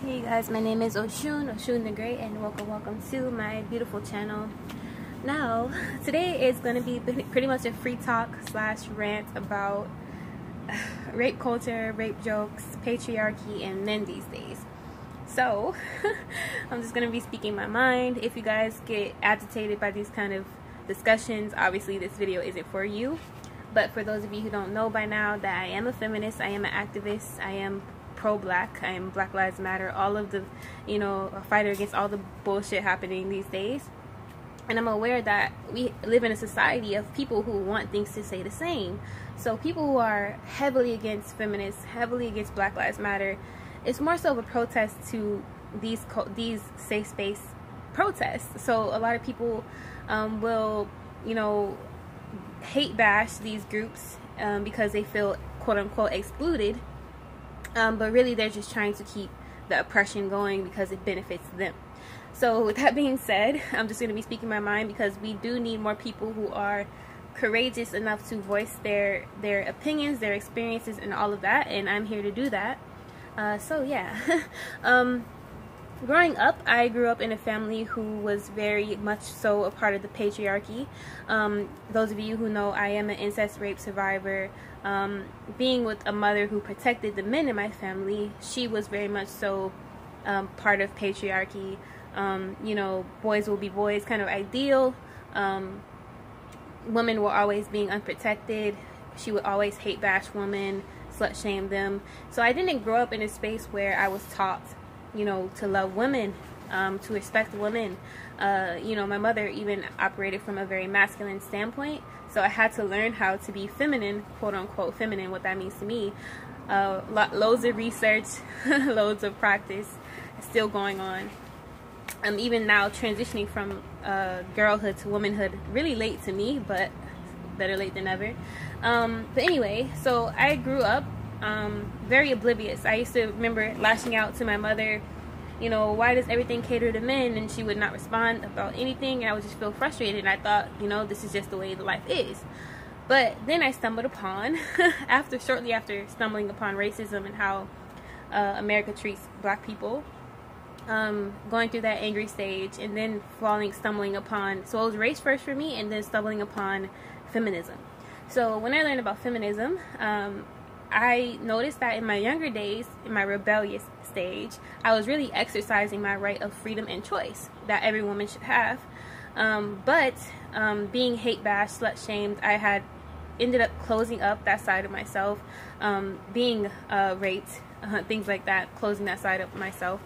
Hey guys, my name is Oshun the Great, and welcome to my beautiful channel. Now, today is going to be pretty much a free talk slash rant about rape culture, rape jokes, patriarchy, and men these days. So, I'm just going to be speaking my mind. If you guys get agitated by these kind of discussions, obviously this video isn't for you. But for those of you who don't know by now that I am a feminist, I am an activist, I am pro-black, I am Black Lives Matter, all of the, a fighter against all the bullshit happening these days. And I'm aware that we live in a society of people who want things to stay the same. So people who are heavily against feminists, heavily against Black Lives Matter, it's more so of a protest to these safe space protests. So a lot of people will, hate bash these groups because they feel quote-unquote excluded. But really they're just trying to keep the oppression going because it benefits them. So with that being said, I'm just going to be speaking my mind because we do need more people who are courageous enough to voice their opinions, their experiences, and all of that, and I'm here to do that. So yeah. Growing up, I grew up in a family who was very much so a part of the patriarchy. Those of you who know, I am an incest rape survivor. Being with a mother who protected the men in my family, she was very much so part of patriarchy. Boys will be boys kind of ideal. Women were always being unprotected. She would always hate bash women, slut shame them. So I didn't grow up in a space where I was taught to love women, to respect women. My mother even operated from a very masculine standpoint, so I had to learn how to be feminine, quote-unquote feminine, what that means to me. Loads of research, loads of practice, still going on. I'm even now transitioning from girlhood to womanhood, really late to me, but better late than never. But anyway, so I grew up very oblivious. I used to remember lashing out to my mother, why does everything cater to men? And she would not respond about anything, and I would just feel frustrated, and I thought, this is just the way the life is. But then I stumbled upon, shortly after stumbling upon racism and how America treats black people, going through that angry stage, and then stumbling upon, so it was race first for me, and then stumbling upon feminism. So when I learned about feminism, I noticed that in my younger days, in my rebellious stage, I was really exercising my right of freedom and choice that every woman should have. But being hate bashed, slut shamed, I had ended up closing up that side of myself, being raped, things like that, closing that side of myself.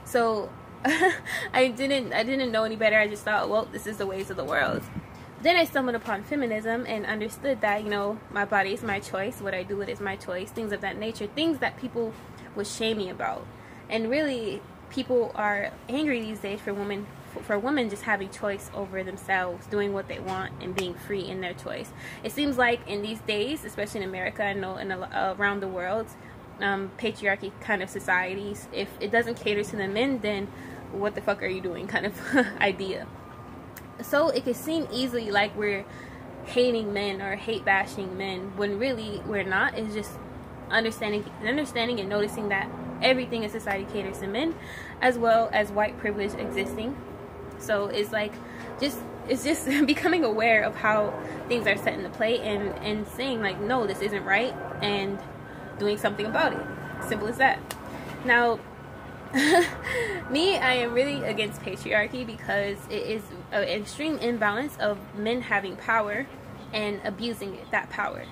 So I didn't know any better. I just thought, well, this is the ways of the world. Then I stumbled upon feminism and understood that, my body is my choice, what I do with it is my choice, things of that nature, things that people would shame me about. And really, people are angry these days for women just having choice over themselves, doing what they want, and being free in their choice. It seems like in these days, especially in America, I know around the world, patriarchy kind of societies, if it doesn't cater to the men, then what the fuck are you doing kind of idea. So it can seem easily like we're hating men or hate bashing men, when really we're not. It's just understanding and noticing that everything in society caters to men, as well as white privilege existing. So it's like it's just becoming aware of how things are set into play, and saying like, no, this isn't right, and doing something about it. Simple as that. Now, me, I am really against patriarchy because it is an extreme imbalance of men having power and abusing that power.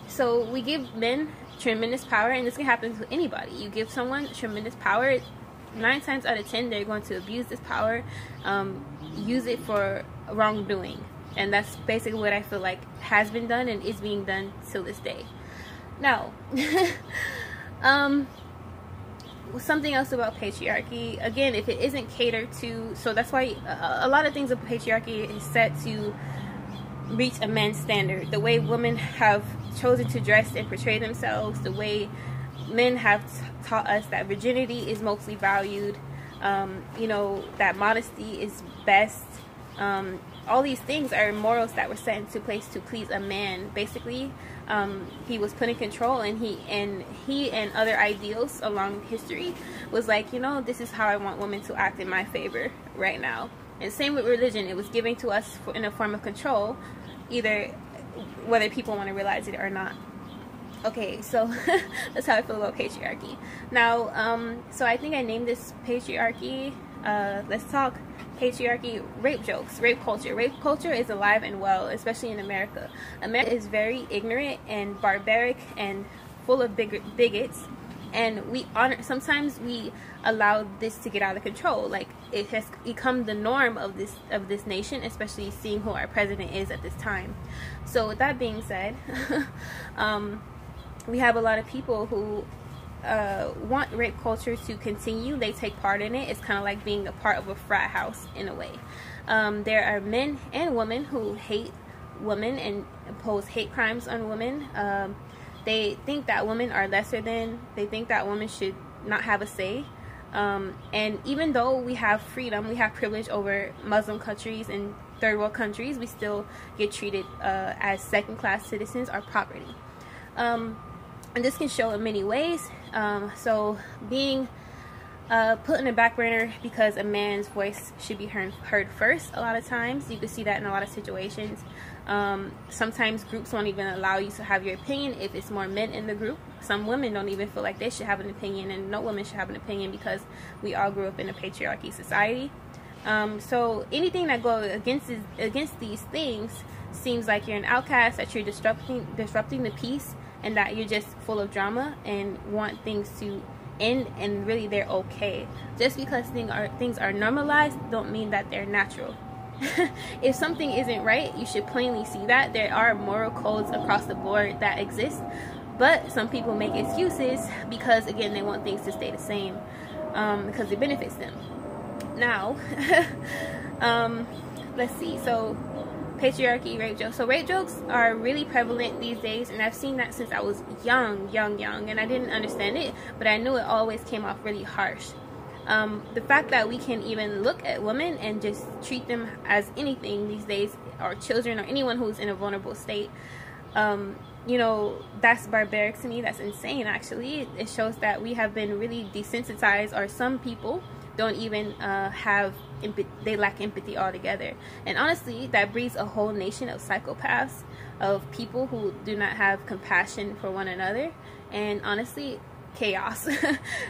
So we give men tremendous power, and this can happen to anybody. You give someone tremendous power, 9 times out of 10 they're going to abuse this power, use it for wrongdoing, and that's basically what I feel like has been done and is being done till this day. Now, something else about patriarchy, again, if it isn't catered to, so that's why a lot of things of patriarchy is set to reach a man's standard. The way women have chosen to dress and portray themselves, the way men have taught us that virginity is mostly valued, that modesty is best. All these things are morals that were set into place to please a man, basically. He was put in control, and he and other ideals along history was like, you know, this is how I want women to act in my favor right now. And same with religion. It was given to us in a form of control, either whether people want to realize it or not. Okay, so that's how I feel about patriarchy. Now, so I think I named this patriarchy. Let's talk patriarchy, rape jokes, rape culture. Rape culture is alive and well, especially in America. America is very ignorant and barbaric and full of bigots, and sometimes we allow this to get out of control. Like, it has become the norm of this nation, especially seeing who our president is at this time. So with that being said, we have a lot of people who want rape culture to continue. They take part in it. It's kind of like being a part of a frat house in a way. There are men and women who hate women and impose hate crimes on women. They think that women are lesser than. They think that women should not have a say. And even though we have freedom, we have privilege over Muslim countries and third world countries, we still get treated as second-class citizens or property. And this can show in many ways. So being put in the back burner because a man's voice should be heard first. A lot of times you can see that in a lot of situations. Sometimes groups won't even allow you to have your opinion if it's more men in the group. Some women don't even feel like they should have an opinion, and no woman should have an opinion because we all grew up in a patriarchy society. So anything that goes against these things seems like you're an outcast, that you're disrupting the peace, and that you're just full of drama and want things to end, and really they're okay. Just because things are normalized don't mean that they're natural. If something isn't right, you should plainly see that. There are moral codes across the board that exist, but some people make excuses because, again, they want things to stay the same because it benefits them. Now, let's see. So patriarchy, rape jokes. So rape jokes are really prevalent these days, and I've seen that since I was young, and I didn't understand it, but I knew it always came off really harsh. The fact that we can even look at women and just treat them as anything these days, or children, or anyone who's in a vulnerable state, you know, that's barbaric to me. That's insane, actually. It shows that we have been really desensitized, or some people don't even they lack empathy altogether. And honestly, that breeds a whole nation of psychopaths, of people who do not have compassion for one another, and honestly, chaos.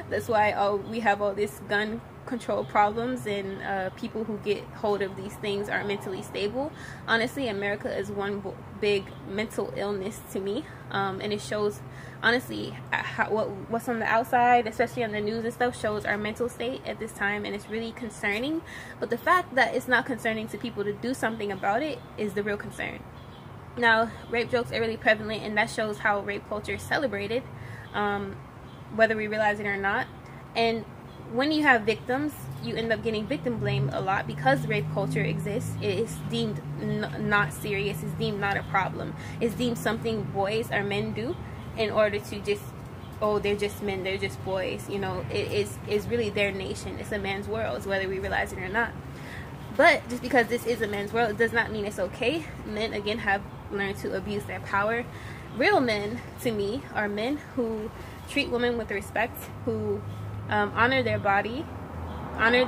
That's why we have all this gun control problems, and people who get hold of these things are mentally stable. Honestly, America is one big mental illness to me, and it shows, honestly, what's on the outside, especially on the news and stuff, shows our mental state at this time, and it's really concerning. But the fact that it's not concerning to people to do something about it is the real concern. Now, rape jokes are really prevalent, and that shows how rape culture is celebrated, whether we realize it or not. And when you have victims, you end up getting victim blamed a lot because rape culture exists. It is deemed not serious. It's deemed not a problem. It's deemed something boys or men do in order to just, oh, they're just men, they're just boys. You know, it's really their nation. It's a man's world, whether we realize it or not. But just because this is a man's world, it does not mean it's okay. Men, again, have learned to abuse their power. Real men, to me, are men who treat women with respect, who honor their body, honor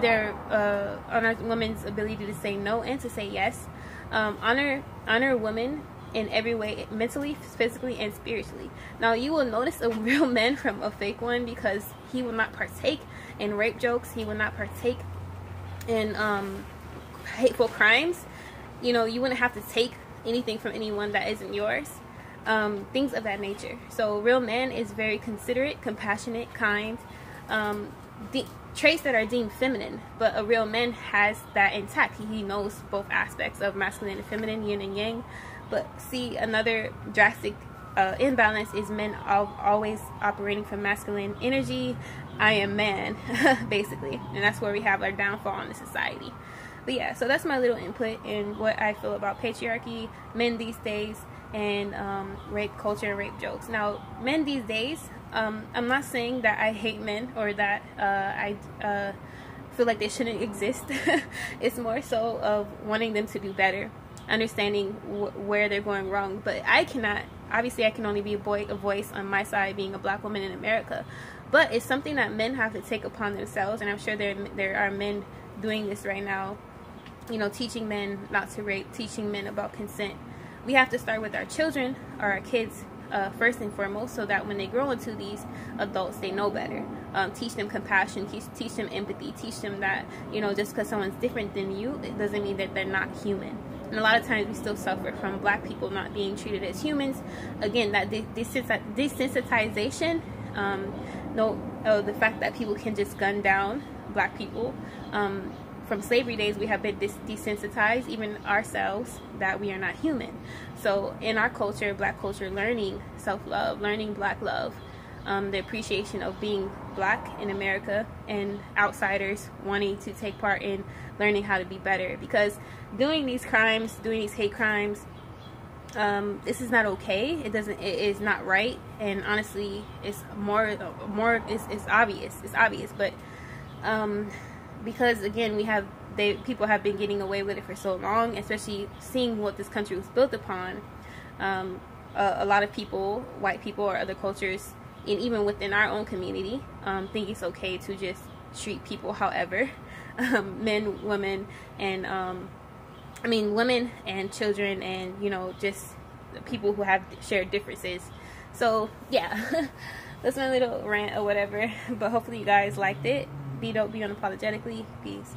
women's ability to say no and to say yes, honor women in every way, mentally, physically, and spiritually. Now, you will notice a real man from a fake one because he will not partake in rape jokes. He will not partake in hateful crimes. You know, you wouldn't have to take anything from anyone that isn't yours. Things of that nature. So real man is very considerate, compassionate, kind, traits that are deemed feminine, but a real man has that intact. He knows both aspects of masculine and feminine, yin and yang. But see, another drastic imbalance is men always operating from masculine energy. I am man, basically, and that's where we have our downfall in the society. But yeah, so that's my little input in what I feel about patriarchy, men these days, and rape culture and rape jokes. Now, men these days, I'm not saying that I hate men or that I feel like they shouldn't exist. It's more so of wanting them to do better, understanding where they're going wrong. But I cannot obviously I can only be a voice on my side, being a black woman in America, but it's something that men have to take upon themselves, and I'm sure there are men doing this right now, you know, teaching men not to rape, teaching men about consent. We have to start with our children or our kids first and foremost, so that when they grow into these adults, they know better. Teach them compassion, teach them empathy, teach them that, you know, just because someone's different than you, it doesn't mean that they're not human. And a lot of times we still suffer from black people not being treated as humans. Again, that desensitization, the fact that people can just gun down black people. From slavery days, we have been desensitized, even ourselves, that we are not human. So in our culture, black culture, learning self-love, learning black love, the appreciation of being black in America, and outsiders wanting to take part in learning how to be better. Because doing these crimes, doing these hate crimes, this is not okay. It is not right. And honestly, it's it's obvious, but because again, people have been getting away with it for so long, especially seeing what this country was built upon. A lot of people, white people or other cultures, and even within our own community, think it's okay to just treat people however, men, women, and women and children, and, you know, just people who have shared differences. So yeah, that's my little rant or whatever, but hopefully you guys liked it. Be dope, be unapologetically. Peace.